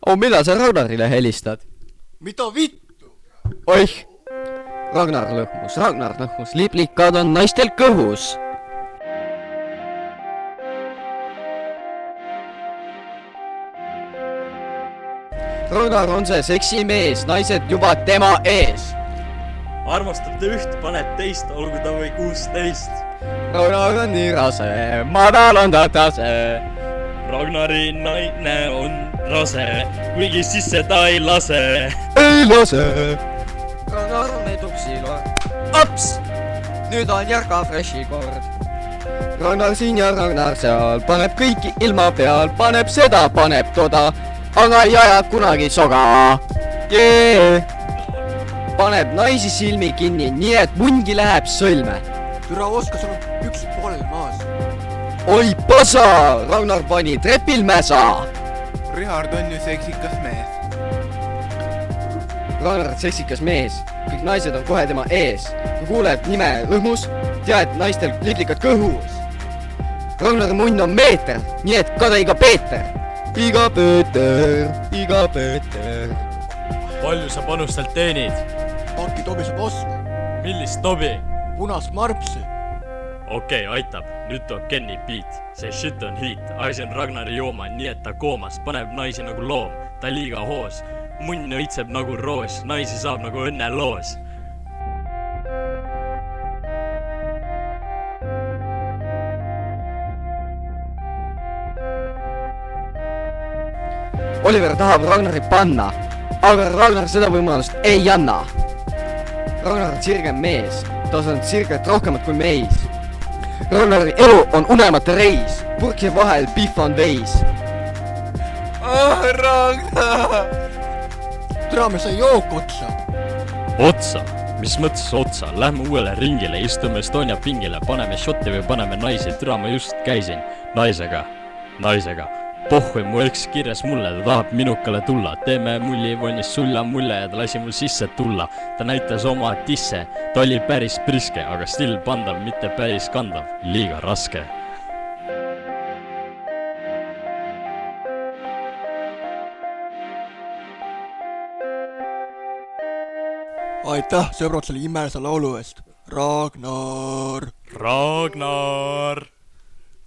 Millal sa Ragnarile helistad? Mida vittu? Oih! Ragnar lõhmus, liplikad on naistel kõhus. Ragnar on see seksimees, naised juba tema ees. Armastab ta üht, paneb teist, olgu ta või 16. Ragnar on nii rase, madal on ta tase. Ragnari naine on rase, kuigi sisse ta ei lase. Ei lase. Ragnar on eduksilor. Ops! Nüüd on Järka Freshi kord. Ragnar siin ja Ragnar seal, paneb kõiki ilma peal, paneb seda, paneb toda, aga ei aja kunagi soga. Jee! Paneb naisi silmi kinni, nii et mungi läheb sõlme. Türa oska sul on püksid poolel maas. Oi pasa! Ragnar pani trepil mäsa. Richard on ju seksikas mees. Ragnar on seksikas mees, kõik naised on kohe tema ees. Kui kuuled nime lõhmus, tea, et naistel liplikad kõhus. Ragnari munn on meeter, nii et kada iga Peeter. Iga Peeter. Palju sa panustalt teenid? Paki Tobi saab ostma. Millist tobi? Punas marpsi. Okei, aitab. Nüüd tuleb Kenny beat. See shit on hiit. Asi on Ragnari jooma, nii et ta koomas. Paneb naisi nagu loom. Ta liiga hoos. Munn õitseb nagu roos. Naisi saab nagu õnneloos. Oliver tahab Ragnari panna, aga Ragnar seda võimalust ei anna. Ragnar on sirge mees, ta on sirget rohkemat kui meis. Ragnari elu on unemate reis, purki vahel pihv on veis. Ragnar! Türa me sai jook otsa. Otsa? Mis mõttes otsa? Lähme uuele ringile, istume Estonia pingile, paneme šotti või paneme naisi. Türa ma just käisin naisega. Pohhui, mu üks kirjas mulle, ta tahab minukale tulla. Teeme mulli vonnis sulla mulle ja ta lasi mul sisse tulla. Ta näitas oma tisse, ta oli päris priske, aga still pandav, mitte päris kandav. Liiga raske. Aitäh sõbrad selle imelise laulu eest. Ragnar! Ragnar!